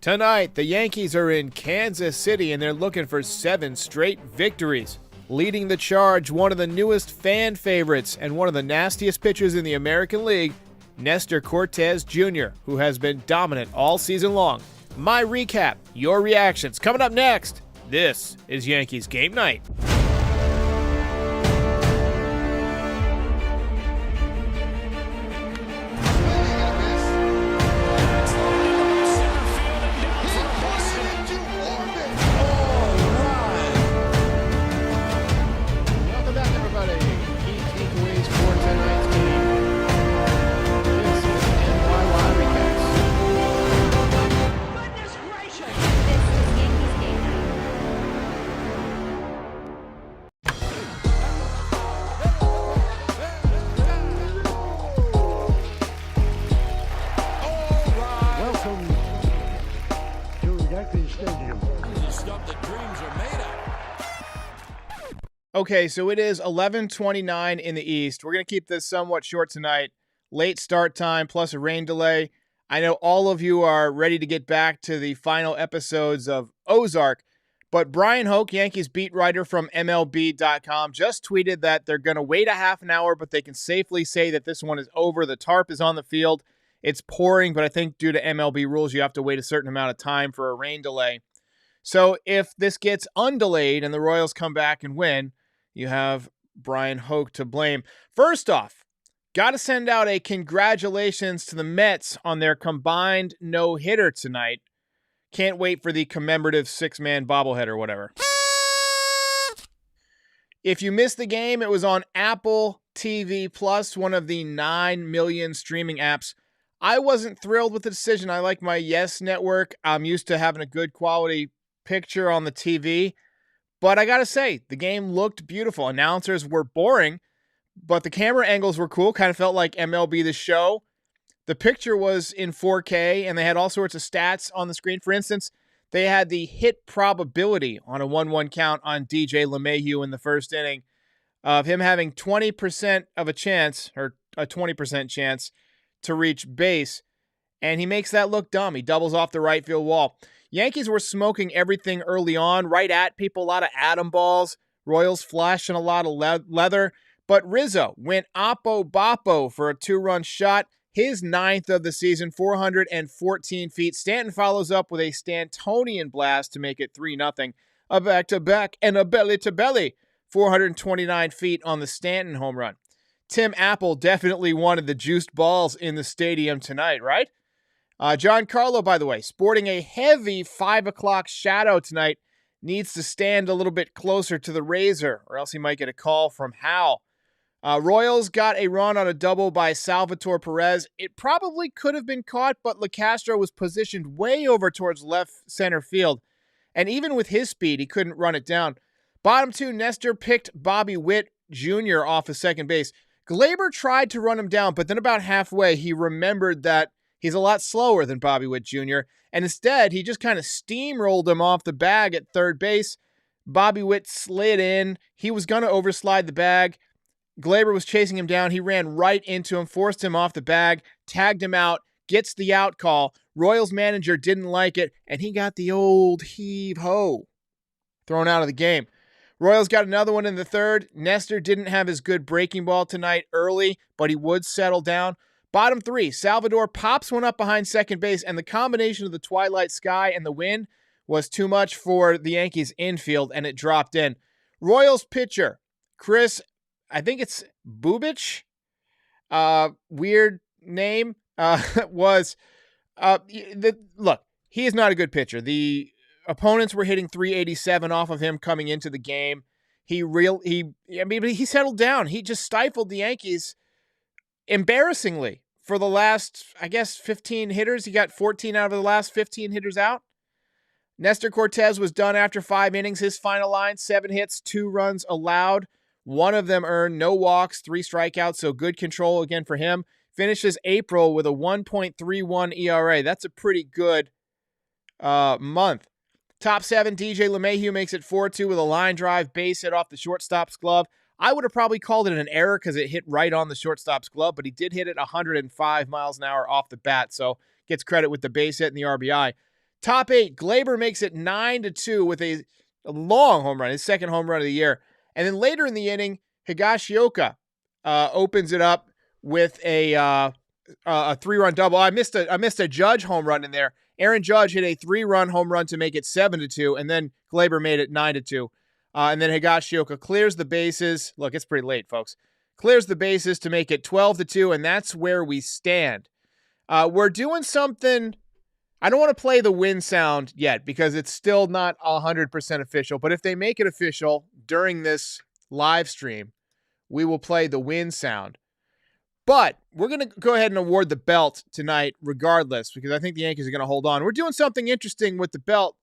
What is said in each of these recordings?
Tonight, the Yankees are in Kansas City and they're looking for 7 straight victories. Leading the charge, one of the newest fan favorites and one of the nastiest pitchers in the American League, Nestor Cortes Jr., who has been dominant all season long. My recap, your reactions, coming up next. This is Yankees Game Night. Okay, so it is 11:29 in the East. We're going to keep this somewhat short tonight. Late start time plus a rain delay. I know all of you are ready to get back to the final episodes of Ozark, but Brian Hoke, Yankees beat writer from MLB.com, just tweeted that they're going to wait a half an hour, but they can safely say that this one is over. The tarp is on the field. It's pouring, but I think due to MLB rules, you have to wait a certain amount of time for a rain delay. So if this gets undelayed and the Royals come back and win, you have Brian Hoke to blame. First off, got to send out a congratulations to the Mets on their combined no-hitter tonight. Can't wait for the commemorative 6-man bobblehead or whatever. If you missed the game, it was on Apple TV Plus, one of the 9 million streaming apps. I wasn't thrilled with the decision. I like my Yes network. I'm used to having a good quality picture on the TV. But I got to say, the game looked beautiful. Announcers were boring, but the camera angles were cool. Kind of felt like MLB The Show. The picture was in 4K, and they had all sorts of stats on the screen. For instance, they had the hit probability on a 1-1 count on DJ LeMahieu in the first inning of him having 20% of a chance, or a 20% chance, to reach base. And he makes that look dumb. He doubles off the right field wall. Yankees were smoking everything early on, right at people, a lot of atom balls. Royals flashing a lot of leather. But Rizzo went oppo-boppo for a 2-run shot, his 9th of the season, 414 feet. Stanton follows up with a Stantonian blast to make it 3-0. A back-to-back and a belly-to-belly, 429 feet on the Stanton home run. Tim Apple definitely wanted the juiced balls in the stadium tonight, right? Giancarlo, by the way, sporting a heavy 5 o'clock shadow tonight, needs to stand a little bit closer to the razor, or else he might get a call from Hal. Royals got a run on a double by Salvatore Perez. It probably could have been caught, but LeCastro was positioned way over towards left center field, and even with his speed, he couldn't run it down. Bottom 2, Nestor picked Bobby Witt Jr. off of second base. Gleyber tried to run him down, but then about halfway, he remembered that he's a lot slower than Bobby Witt Jr., and instead, he just kind of steamrolled him off the bag at third base. Bobby Witt slid in. He was going to overslide the bag. Gleyber was chasing him down. He ran right into him, forced him off the bag, tagged him out, gets the out call. Royals manager didn't like it, and he got the old heave-ho thrown out of the game. Royals got another one in the third. Nestor didn't have his good breaking ball tonight early, but he would settle down. Bottom 3, Salvador pops one up behind second base, and the combination of the twilight sky and the wind was too much for the Yankees infield, and it dropped in. Royals pitcher, Chris, I think it's Bubich, weird name, look, he is not a good pitcher. The opponents were hitting 387 off of him coming into the game. He settled down. He just stifled the Yankees embarrassingly for the last, 15 hitters. He got 14 out of the last 15 hitters out. Nestor Cortes was done after 5 innings. His final line, 7 hits, 2 runs allowed. One of them earned, no walks, 3 strikeouts, so good control again for him. Finishes April with a 1.31 ERA. That's a pretty good month. Top 7, DJ LeMahieu makes it 4-2 with a line drive base hit off the shortstop's glove. I would have probably called it an error because it hit right on the shortstop's glove, but he did hit it 105 miles an hour off the bat, so gets credit with the base hit and the RBI. Top 8, Glaber makes it 9-2 with a long home run, his second home run of the year. And then later in the inning, Higashioka opens it up with a 3-run double. I missed a Judge home run in there. Aaron Judge hit a 3-run home run to make it 7-2, and then Glaber made it 9-2. And then Higashioka clears the bases. Look, it's pretty late, folks. Clears the bases to make it 12-2, and that's where we stand. We're doing something. I don't want to play the win sound yet because it's still not 100% official. But if they make it official during this live stream, we will play the win sound. But we're going to go ahead and award the belt tonight regardless because I think the Yankees are going to hold on. We're doing something interesting with the belt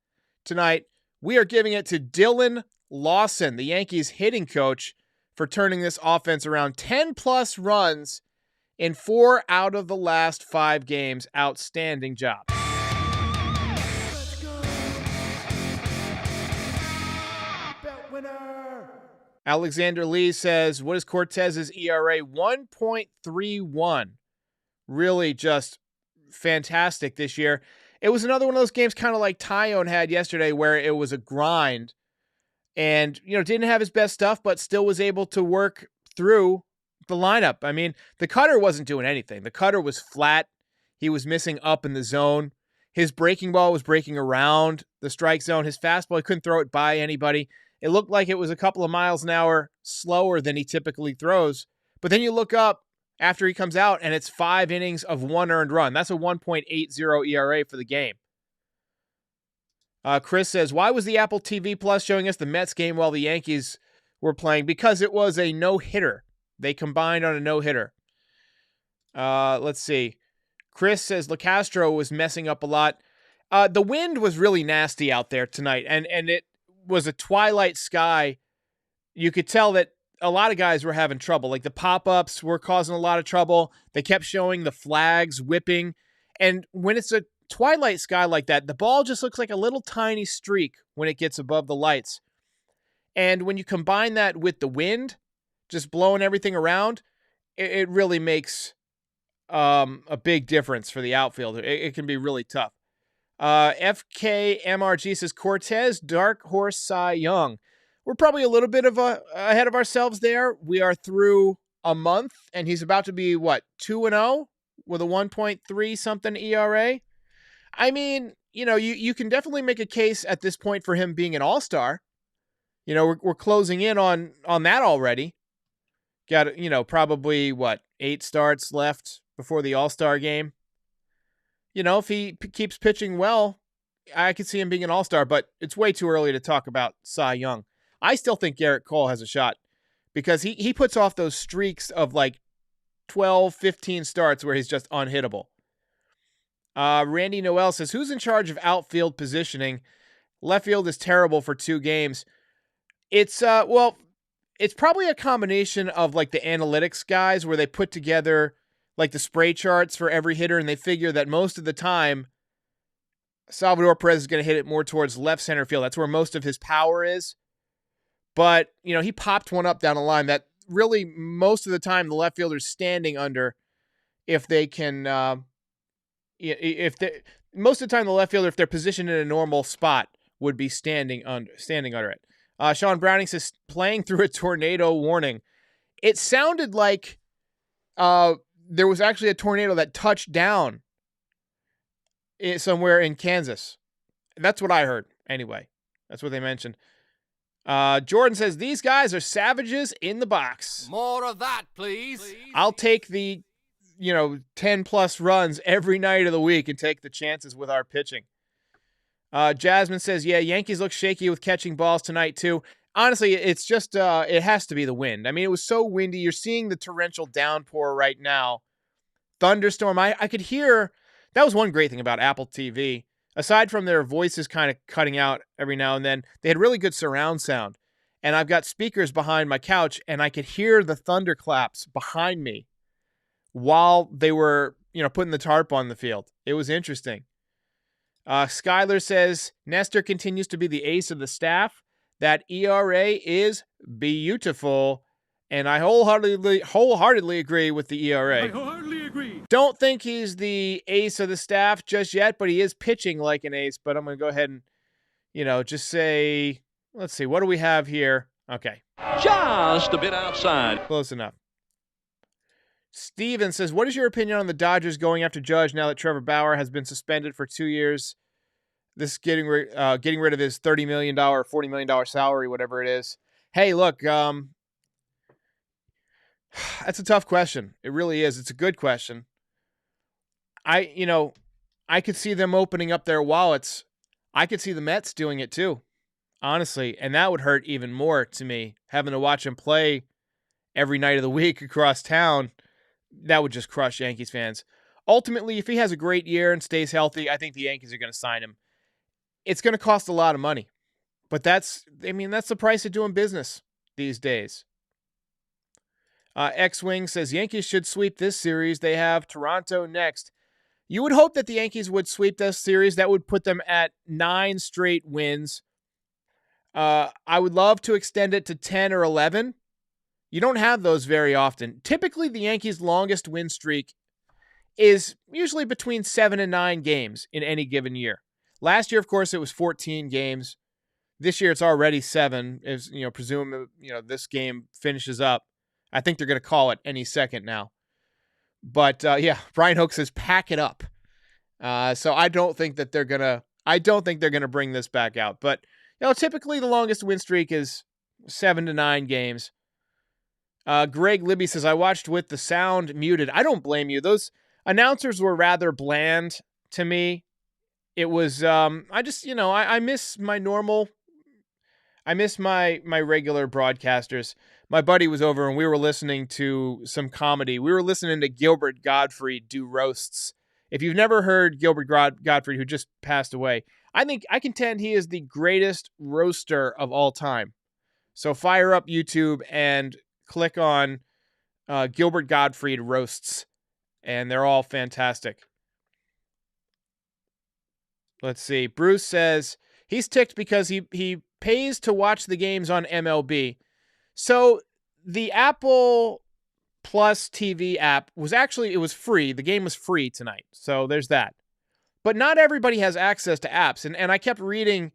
tonight. We are giving it to Dylan Lawson, the Yankees hitting coach, for turning this offense around. 10-plus runs in 4 out of the last 5 games. Outstanding job. Alexander Lee says, what is Cortez's ERA? 1.31. Really just fantastic this year. It was another one of those games kind of like Tyone had yesterday where it was a grind and, didn't have his best stuff, but still was able to work through the lineup. I mean, the cutter wasn't doing anything. The cutter was flat. He was missing up in the zone. His breaking ball was breaking around the strike zone. His fastball, he couldn't throw it by anybody. It looked like it was a couple of miles an hour slower than he typically throws. But then you look up after he comes out, and it's 5 innings of 1 earned run. That's a 1.80 ERA for the game. Chris says, why was the Apple TV Plus showing us the Mets game while the Yankees were playing? Because it was a no-hitter. They combined on a no-hitter. Let's see. Chris says LeCastro was messing up a lot. The wind was really nasty out there tonight, and it was a twilight sky. You could tell that a lot of guys were having trouble. Like the pop-ups were causing a lot of trouble. They kept showing the flags whipping. And when it's a twilight sky like that, the ball just looks like a little tiny streak when it gets above the lights. And when you combine that with the wind just blowing everything around, it really makes a big difference for the outfielder. It can be really tough. FKMRG says, Cortez, Dark Horse Cy Young. We're probably a little bit ahead of ourselves there. We are through a month, and he's about to be, 2-0 with a 1.3 something ERA? I mean, you can definitely make a case at this point for him being an all-star. We're closing in on that already. Got, probably, 8 starts left before the all-star game. If he keeps pitching well, I could see him being an all-star, but it's way too early to talk about Cy Young. I still think Garrett Cole has a shot because he puts off those streaks of 12, 15 starts where he's just unhittable. Randy Noel says, who's in charge of outfield positioning? Left field is terrible for 2 games. It's probably a combination of the analytics guys where they put together the spray charts for every hitter, and they figure that most of the time Salvador Perez is going to hit it more towards left center field. That's where most of his power is. But, he popped one up down the line that really most of the time the left fielder's standing under if they can, most of the time the left fielder, if they're positioned in a normal spot, would be standing under it. Sean Browning says, playing through a tornado warning. It sounded like there was actually a tornado that touched down somewhere in Kansas. That's what I heard. Anyway, that's what they mentioned. Jordan says, these guys are savages in the box. More of that, please. I'll take the, 10-plus runs every night of the week and take the chances with our pitching. Jasmine says, yeah, Yankees look shaky with catching balls tonight, too. Honestly, it's just, it has to be the wind. I mean, it was so windy. You're seeing the torrential downpour right now. Thunderstorm. I could hear, that was one great thing about Apple TV. Aside from their voices kind of cutting out every now and then, they had really good surround sound. And I've got speakers behind my couch, and I could hear the thunderclaps behind me while they were, putting the tarp on the field. It was interesting. Skylar says, Nestor continues to be the ace of the staff. That ERA is beautiful. And I wholeheartedly agree with the ERA. I wholeheartedly agree. Don't think he's the ace of the staff just yet, but he is pitching like an ace. But I'm going to go ahead and, just say, let's see, what do we have here? Okay. Just a bit outside. Close enough. Steven says, what is your opinion on the Dodgers going after Judge now that Trevor Bauer has been suspended for 2 years? This is getting rid of his $30 million, $40 million salary, whatever it is. Hey, look, that's a tough question. It really is. It's a good question. I could see them opening up their wallets. I could see the Mets doing it too, honestly, and that would hurt even more to me, having to watch him play every night of the week across town. That would just crush Yankees fans. Ultimately, if he has a great year and stays healthy, I think the Yankees are going to sign him. It's going to cost a lot of money, but that's the price of doing business these days. X-Wing says, Yankees should sweep this series. They have Toronto next. You would hope that the Yankees would sweep this series. That would put them at 9 straight wins. I would love to extend it to 10 or 11. You don't have those very often. Typically, the Yankees' longest win streak is usually between 7 and 9 games in any given year. Last year, of course, it was 14 games. This year, it's already 7. As presume this game finishes up. I think they're going to call it any second now. But Brian Hoke says pack it up. So I don't think that they're gonna bring this back out. But typically the longest win streak is 7 to 9 games. Greg Libby says, I watched with the sound muted. I don't blame you. Those announcers were rather bland to me. It was I miss my normal. I miss my regular broadcasters. My buddy was over and we were listening to some comedy. We were listening to Gilbert Gottfried do roasts. If you've never heard Gilbert Gottfried, who just passed away, I contend he is the greatest roaster of all time. So fire up YouTube and click on Gilbert Gottfried roasts, and they're all fantastic. Let's see. Bruce says he's ticked because he pays to watch the games on MLB. So the Apple Plus TV app was free. The game was free tonight. So there's that. But not everybody has access to apps. And I kept reading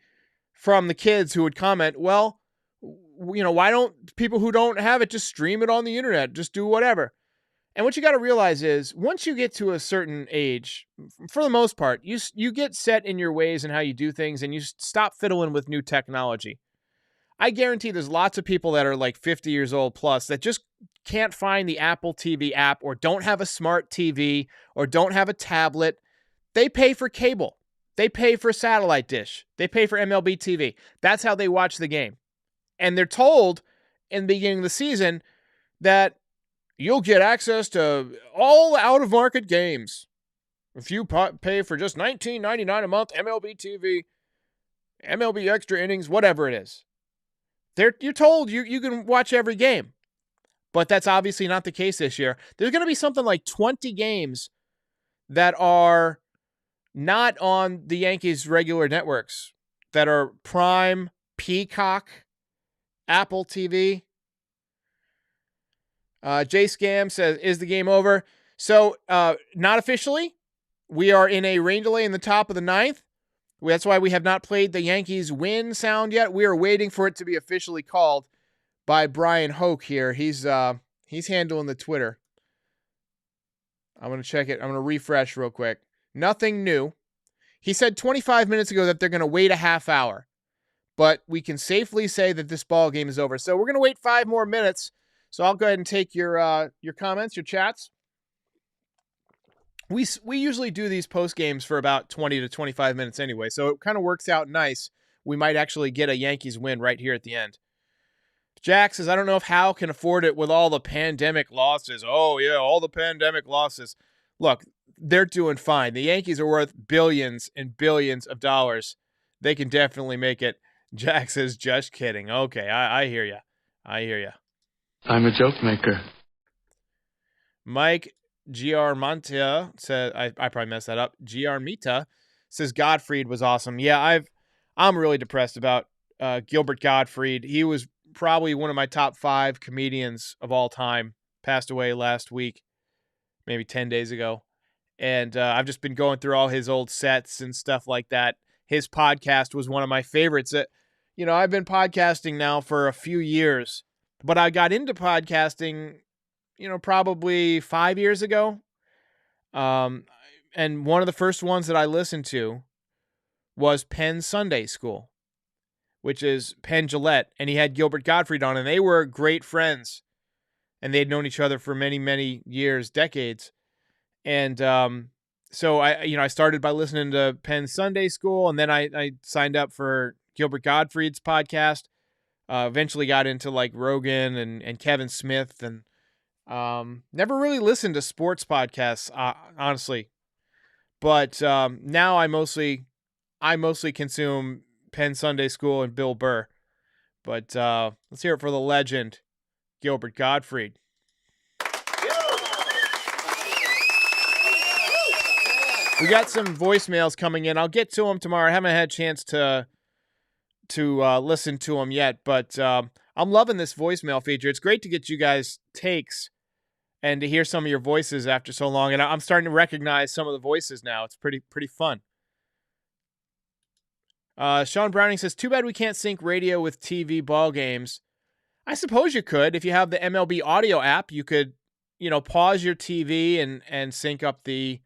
from the kids who would comment, well, why don't people who don't have it just stream it on the internet? Just do whatever. And what you got to realize is once you get to a certain age, for the most part, you get set in your ways and how you do things and you stop fiddling with new technology. I guarantee there's lots of people that are like 50 years old plus that just can't find the Apple TV app or don't have a smart TV or don't have a tablet. They pay for cable. They pay for satellite dish. They pay for MLB TV. That's how they watch the game. And they're told in the beginning of the season that you'll get access to all out-of-market games if you pay for just $19.99 a month, MLB TV, MLB extra innings, whatever it is. You're told you can watch every game. But that's obviously not the case this year. There's going to be something like 20 games that are not on the Yankees' regular networks, that are Prime, Peacock, Apple TV. Jay Scam says, is the game over? So, not officially. We are in a rain delay in the top of the 9th. That's why we have not played the Yankees win sound yet. We are waiting for it to be officially called by Brian Hoke here. He's handling the Twitter. I'm going to check it. I'm going to refresh real quick. Nothing new. He said 25 minutes ago that they're going to wait a half hour, but we can safely say that this ball game is over. So we're going to wait 5 more minutes. So I'll go ahead and take your comments, your chats. We usually do these post games for about 20 to 25 minutes anyway, so it kind of works out nice. We might actually get a Yankees win right here at the end. Jack says, I don't know if Hal can afford it with all the pandemic losses. Oh, yeah, all the pandemic losses. Look, they're doing fine. The Yankees are worth billions and billions of dollars. They can definitely make it. Jack says, just kidding. Okay, I hear you. I hear you. I'm a joke maker. Mike Giarmita says, I probably messed that up. Giarmita says Gottfried was awesome. Yeah, I'm really depressed about Gilbert Gottfried. He was probably one of my top 5 comedians of all time. Passed away last week. maybe 10 days ago. And I've just been going through all his old sets and stuff like that. His podcast was one of my favorites. I've been podcasting now for a few years, but I got into podcasting, probably 5 years ago. And one of the first ones that I listened to was Penn Sunday School, which is Penn Jillette, and he had Gilbert Gottfried on, and they were great friends, and they'd known each other for many, many years, decades. And so I started by listening to Penn Sunday School, and then I signed up for Gilbert Gottfried's podcast. Eventually got into like Rogan and Kevin Smith, and never really listened to sports podcasts, honestly. But now I mostly consume Penn Sunday School and Bill Burr. But let's hear it for the legend, Gilbert Gottfried. We got some voicemails coming in. I'll get to them tomorrow. I haven't had a chance to listen to them yet, but I'm loving this voicemail feature. It's great to get you guys' takes and to hear some of your voices after so long. And I'm starting to recognize some of the voices now. It's pretty fun. Sean Browning says, too bad we can't sync radio with TV ball games. I suppose you could. If you have the MLB audio app, you could, pause your TV and sync up the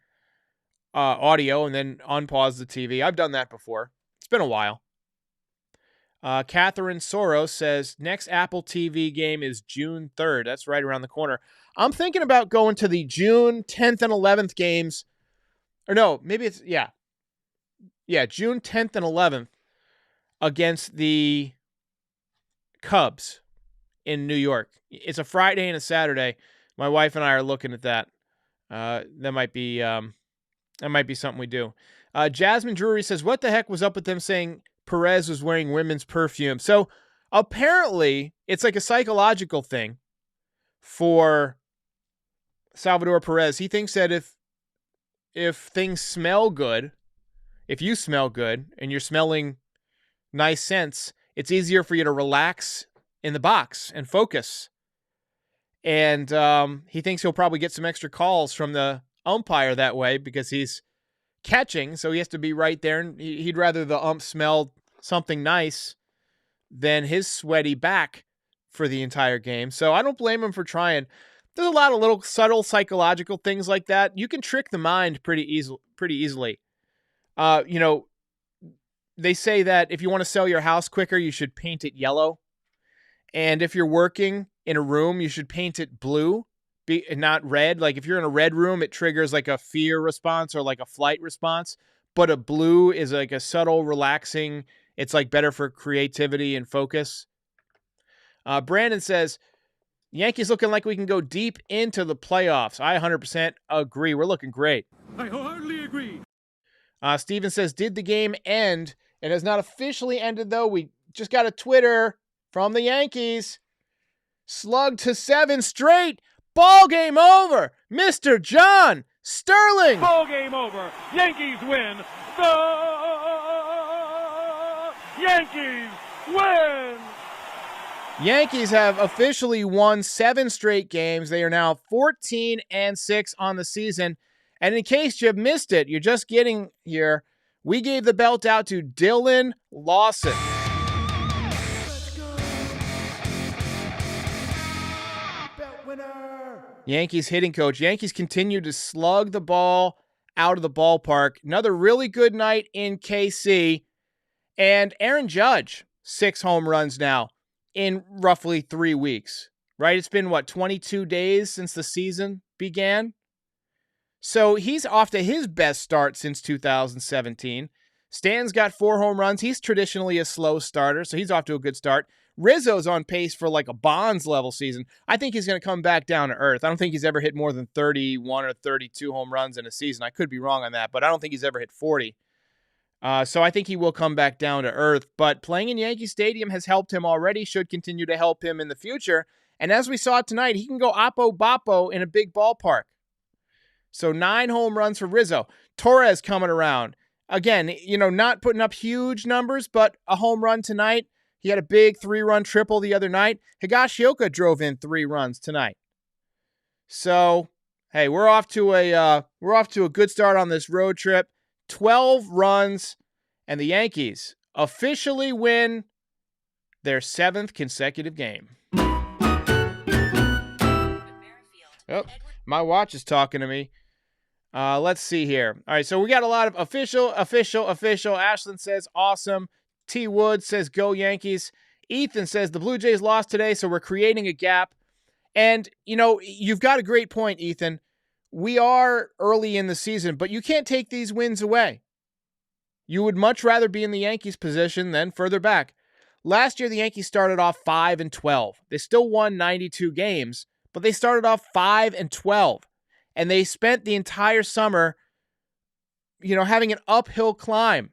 audio and then unpause the TV. I've done that before. It's been a while. Catherine Soros says, next Apple TV game is June 3rd. That's right around the corner. I'm thinking about going to the June 10th and 11th games. Or no, maybe it's, yeah, June 10th and 11th against the Cubs in New York. It's a Friday and a Saturday. My wife and I are looking at that. That might be something we do. Jasmine Drury says, what the heck was up with them saying Perez was wearing women's perfume? So apparently it's like a psychological thing for Salvador Perez. He thinks that if things smell good, if you smell good and you're smelling nice scents, it's easier for you to relax in the box and focus. And he thinks he'll probably get some extra calls from the umpire that way because he's catching, so he has to be right there. And he'd rather the ump smell something nice than his sweaty back for the entire game. So I don't blame him for trying. There's a lot of little subtle psychological things like that. You can trick the mind pretty easily. They say that if you want to sell your house quicker, you should paint it yellow. And if you're working in a room, you should paint it blue, not red. Like if you're in a red room, it triggers like a fear response or like a flight response. But a blue is like a subtle, relaxing. It's like better for creativity and focus. Brandon says, Yankees looking like we can go deep into the playoffs. I 100% agree. We're looking great. I wholeheartedly agree. Steven says, did the game end? It has not officially ended, though. We just got a Twitter from the Yankees. Slugged to 7 straight. Ball game over. Mr. John Sterling. Ball game over. Yankees win. The Yankees win. Yankees have officially won 7 straight games. They are now 14-6 on the season. And in case you missed it, you're just getting here, we gave the belt out to Dylan Lawson. Yankees hitting coach. Yankees continue to slug the ball out of the ballpark. Another really good night in KC. And Aaron Judge, 6 home runs now in roughly 3 weeks, right? It's been, 22 days since the season began? So he's off to his best start since 2017. Stan's got 4 home runs. He's traditionally a slow starter, so he's off to a good start. Rizzo's on pace for like a Bonds level season. I think he's going to come back down to earth. I don't think he's ever hit more than 31 or 32 home runs in a season. I could be wrong on that, but I don't think he's ever hit 40. So I think he will come back down to earth. But playing in Yankee Stadium has helped him already, should continue to help him in the future. And as we saw tonight, he can go oppo-boppo in a big ballpark. So 9 home runs for Rizzo. Torres coming around. Again, not putting up huge numbers, but a home run tonight. He had a big 3-run triple the other night. Higashioka drove in 3 runs tonight. So Hey, we're off to a good start on this road trip. 12 runs, and the Yankees officially win their 7th consecutive game. Oh, my watch is talking to me. Let's see here. All right, so we got a lot of official. Ashlyn says, awesome. T. Wood says, go Yankees. Ethan says, the Blue Jays lost today, so we're creating a gap. And, you've got a great point, Ethan. We are early in the season, but you can't take these wins away. You would much rather be in the Yankees' position than further back. Last year, the Yankees started off 5-12. They still won 92 games, but they started off 5-12. And they spent the entire summer, having an uphill climb.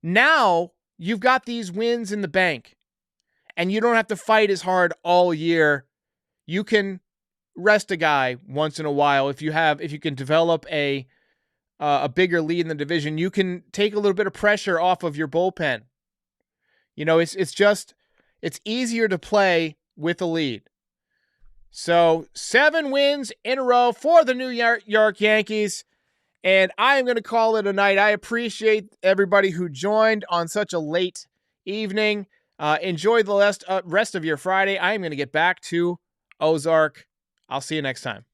Now, you've got these wins in the bank, and you don't have to fight as hard all year. You can rest a guy once in a while if you can develop a bigger lead in the division. You can take a little bit of pressure off of your bullpen. It's easier to play with a lead. So 7 wins in a row for the New York Yankees, and I am going to call it a night. I appreciate everybody who joined on such a late evening. Enjoy the rest of your Friday. I am going to get back to Ozark. I'll see you next time.